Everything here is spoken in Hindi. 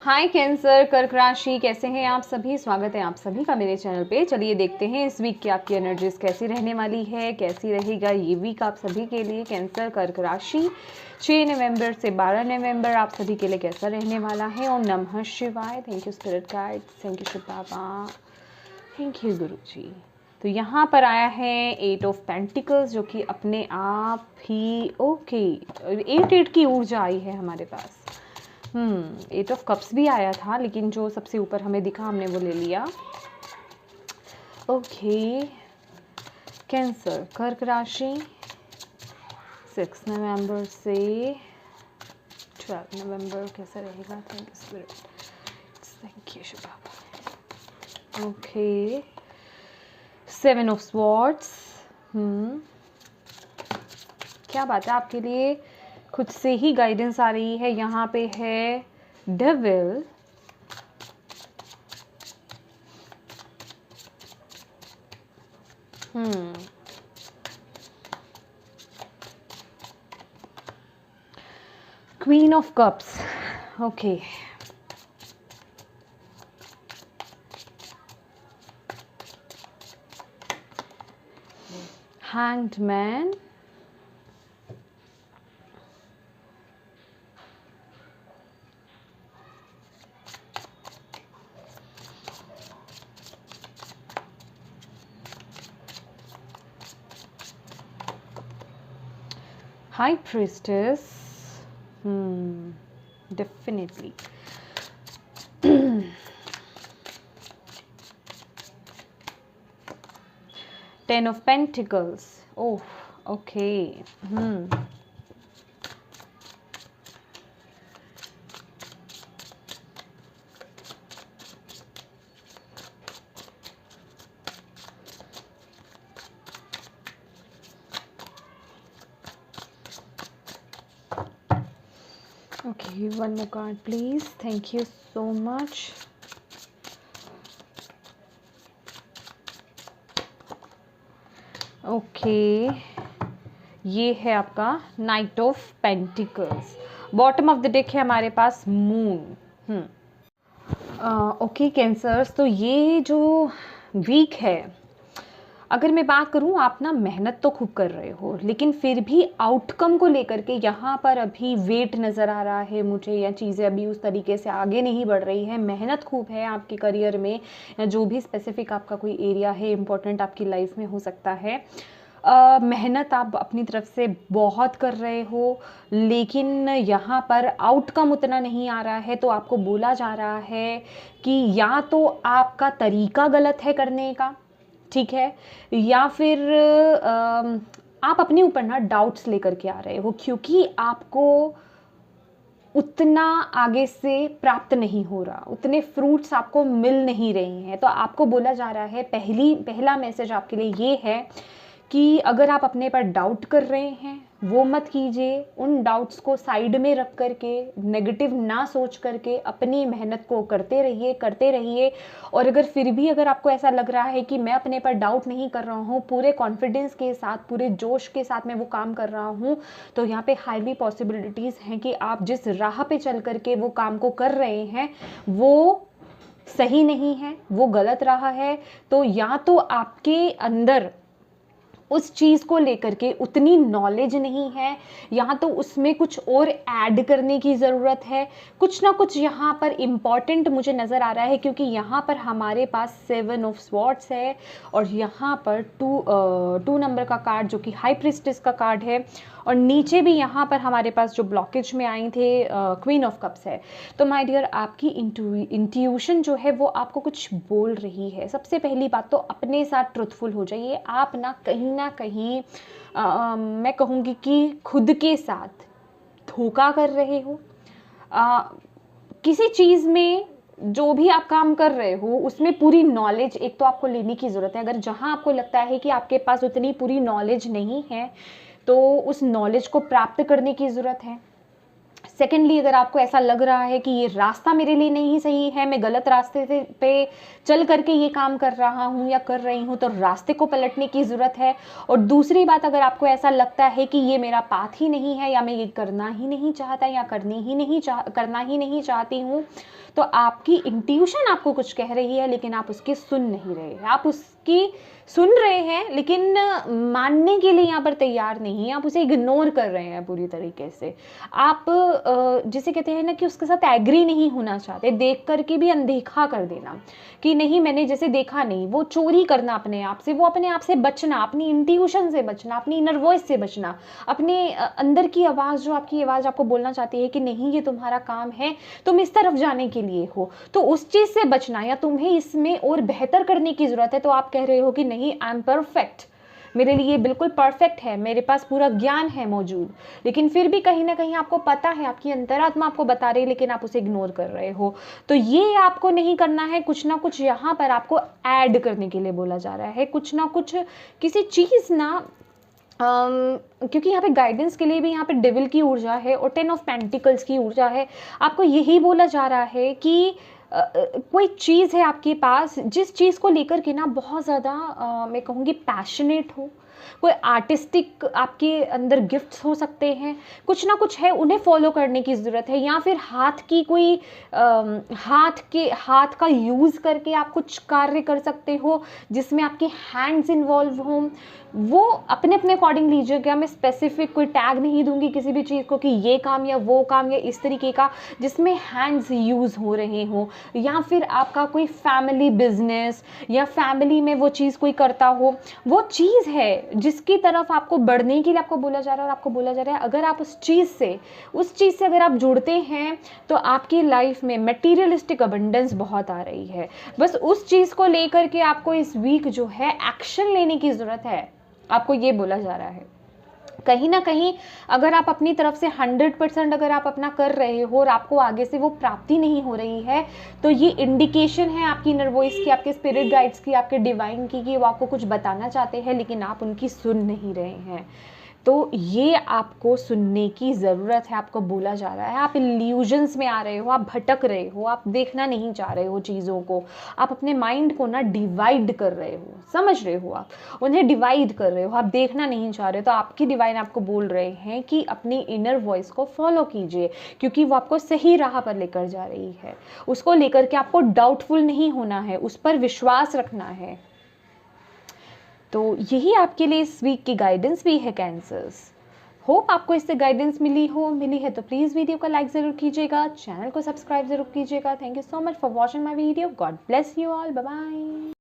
हाय कैंसर, कर्क राशि, कैसे हैं आप सभी। स्वागत है आप सभी का मेरे चैनल पे। चलिए देखते हैं इस वीक की आपकी एनर्जीज कैसी रहने वाली है, कैसी रहेगा ये वीक आप सभी के लिए। कैंसर कर्क राशि 6 नवंबर से 12 नवंबर आप सभी के लिए कैसा रहने वाला है। ओम नमः शिवाय। Thank you spirit guide, thank you Shiv Baba, thank you Guru ji. तो यहाँ पर आया है 8 ऑफ पेंटिकल्स, जो कि अपने आप ही ओके 8 की ऊर्जा आई है हमारे पास। 8 ऑफ कप्स भी आया था, लेकिन जो सबसे ऊपर हमें दिखा हमने वो ले लिया। ओके कैंसर कर्क राशि 6 नवंबर से 12 नवंबर कैसा रहेगा। Thank you spirit, thank you Shiv Baba. Okay 7 of swords. क्या बात है, आपके लिए खुद से ही गाइडेंस आ रही है। यहाँ पे है devil, queen of cups. Okay hanged man, high priestess. Definitely 10 of pentacles. Oh okay Okay, one more card please. Thank you so much. Okay, ये है आपका night of pentacles. Bottom of the deck है हमारे पास मून। ओके कैंसर्स, तो ये जो वीक है, अगर मैं बात करूं, आप ना मेहनत तो खूब कर रहे हो, लेकिन फिर भी आउटकम को लेकर के यहाँ पर अभी वेट नज़र आ रहा है मुझे, या चीज़ें अभी उस तरीके से आगे नहीं बढ़ रही है। मेहनत खूब है आपके करियर में, या जो भी स्पेसिफिक आपका कोई एरिया है इम्पोर्टेंट आपकी लाइफ में हो सकता है। मेहनत आप अपनी तरफ से बहुत कर रहे हो, लेकिन यहाँ पर आउटकम उतना नहीं आ रहा है। तो आपको बोला जा रहा है कि या तो आपका तरीका गलत है करने का, ठीक है, या फिर आप अपने ऊपर ना डाउट्स लेकर के आ रहे हो, क्योंकि आपको उतना आगे से प्राप्त नहीं हो रहा, उतने फ्रूट्स आपको मिल नहीं रही हैं। तो आपको बोला जा रहा है, पहला मैसेज आपके लिए ये है कि अगर आप अपने पर डाउट कर रहे हैं वो मत कीजिए। उन डाउट्स को साइड में रख करके, नेगेटिव ना सोच करके अपनी मेहनत को करते रहिए। और अगर फिर भी अगर आपको ऐसा लग रहा है कि मैं अपने पर डाउट नहीं कर रहा हूँ, पूरे कॉन्फिडेंस के साथ, पूरे जोश के साथ मैं वो काम कर रहा हूँ, तो यहाँ पे हाईली पॉसिबिलिटीज़ हैं कि आप जिस राह पे चल करके वो काम को कर रहे हैं वो सही नहीं है, वो गलत राह है। तो या तो आपके अंदर उस चीज़ को लेकर के उतनी नॉलेज नहीं है, यहाँ तो उसमें कुछ और ऐड करने की ज़रूरत है। कुछ ना कुछ यहाँ पर इम्पॉर्टेंट मुझे नज़र आ रहा है, क्योंकि यहाँ पर हमारे पास 7 ऑफ स्वॉर्ड्स है, और यहाँ पर 2 नंबर का कार्ड जो कि हाई प्रीस्टेस का कार्ड है, और नीचे भी यहाँ पर हमारे पास जो ब्लॉकेज में आई थे क्वीन ऑफ कप्स है। तो माय डियर, आपकी इंट्यूशन जो है वो आपको कुछ बोल रही है। सबसे पहली बात तो अपने साथ ट्रुथफुल हो जाइए। आप ना कहीं मैं कहूँगी कि खुद के साथ धोखा कर रहे हो। किसी चीज़ में जो भी आप काम कर रहे हो उसमें पूरी नॉलेज एक तो आपको लेने की ज़रूरत है। अगर जहाँ आपको लगता है कि आपके पास उतनी पूरी नॉलेज नहीं है, तो उस नॉलेज को प्राप्त करने की ज़रूरत है। सेकेंडली, अगर आपको ऐसा लग रहा है कि ये रास्ता मेरे लिए नहीं सही है, मैं गलत रास्ते से पे चल करके ये काम कर रहा हूँ या कर रही हूँ, तो रास्ते को पलटने की ज़रूरत है। और दूसरी बात, अगर आपको ऐसा लगता है कि ये मेरा पाथ ही नहीं है, या मैं ये करना ही नहीं चाहता, या करना ही नहीं चाहती हूँ, तो आपकी इंट्यूशन आपको कुछ कह रही है, लेकिन आप उसकी सुन नहीं रहे हैं। आप उसकी सुन रहे हैं लेकिन मानने के लिए यहाँ पर तैयार नहीं है, आप उसे इग्नोर कर रहे हैं पूरी तरीके से। आप जिसे कहते हैं ना कि उसके साथ एग्री नहीं होना चाहते, देख करके भी अनदेखा कर देना कि नहीं, मैंने जैसे देखा नहीं, वो चोरी करना अपने आप से, वो अपने आप से बचना, अपनी इंट्यूशन से बचना, अपनी इनर वॉइस से बचना, अपने अंदर की आवाज़, जो आपकी आवाज़ आपको बोलना चाहती है कि नहीं ये तुम्हारा काम है, तुम इस तरफ जाने के लिए हो, तो उस चीज़ से बचना, या तुम्हें इसमें और बेहतर करने की ज़रूरत है। तो आप कह रहे हो कि नहीं, आई एम परफेक्ट, मेरे लिए बिल्कुल परफेक्ट है, मेरे पास पूरा ज्ञान है मौजूद, लेकिन फिर भी कहीं ना कहीं आपको पता है, आपकी अंतरात्मा आपको बता रही है, लेकिन आप उसे इग्नोर कर रहे हो। तो ये आपको नहीं करना है। कुछ ना कुछ यहाँ पर आपको ऐड करने के लिए बोला जा रहा है, कुछ ना कुछ, किसी चीज़ ना, क्योंकि यहाँ पे गाइडेंस के लिए भी यहाँ पे डेविल की ऊर्जा है और 10 ऑफ पेंटिकल्स की ऊर्जा है। आपको यही बोला जा रहा है कि कोई चीज़ है आपके पास, जिस चीज़ को लेकर के ना बहुत ज़्यादा मैं कहूँगी पैशनेट हो, कोई आर्टिस्टिक आपके अंदर गिफ्ट्स हो सकते हैं, कुछ ना कुछ है, उन्हें फॉलो करने की ज़रूरत है। या फिर हाथ की कोई हाथ का यूज़ करके आप कुछ कार्य कर सकते हो जिसमें आपके हैंड्स इन्वॉल्व हों, वो अपने अपने अकॉर्डिंग लीजिएगा। मैं स्पेसिफिक कोई टैग नहीं दूंगी किसी भी चीज़ को कि ये काम या वो काम या इस तरीके का जिसमें हैंड्स यूज़ हो रहे हों, या फिर आपका कोई फैमिली बिजनेस या फैमिली में वो चीज़ कोई करता हो, वो चीज़ है जिसकी तरफ आपको बढ़ने के लिए आपको बोला जा रहा है। और आपको बोला जा रहा है अगर आप उस चीज़ से अगर आप जुड़ते हैं तो आपकी लाइफ में मटेरियलिस्टिक अबंडेंस बहुत आ रही है। बस उस चीज़ को लेकर के आपको इस वीक जो है एक्शन लेने की ज़रूरत है, आपको ये बोला जा रहा है। कहीं ना कहीं अगर आप अपनी तरफ से 100% अगर आप अपना कर रहे हो और आपको आगे से वो प्राप्ति नहीं हो रही है, तो ये इंडिकेशन है आपकी इनर वॉइस की, आपके स्पिरिट गाइड्स की, आपके डिवाइन की, कि वो आपको कुछ बताना चाहते हैं लेकिन आप उनकी सुन नहीं रहे हैं। तो ये आपको सुनने की ज़रूरत है। आपको बोला जा रहा है आप इल्यूजन्स में आ रहे हो, आप भटक रहे हो, आप देखना नहीं चाह रहे हो चीज़ों को, आप अपने माइंड को ना डिवाइड कर रहे हो, समझ रहे हो, आप उन्हें डिवाइड कर रहे हो, आप देखना नहीं चाह रहे हो। तो आपकी डिवाइन आपको बोल रहे हैं कि अपनी इनर वॉइस को फॉलो कीजिए, क्योंकि वो आपको सही राह पर लेकर जा रही है। उसको लेकर के आपको डाउटफुल नहीं होना है, उस पर विश्वास रखना है। तो यही आपके लिए इस वीक की गाइडेंस भी है कैंसर्स। होप आपको इससे गाइडेंस मिली है तो प्लीज़ वीडियो को लाइक ज़रूर कीजिएगा, चैनल को सब्सक्राइब ज़रूर कीजिएगा। Thank you so much for watching my video. God bless you all, bye bye.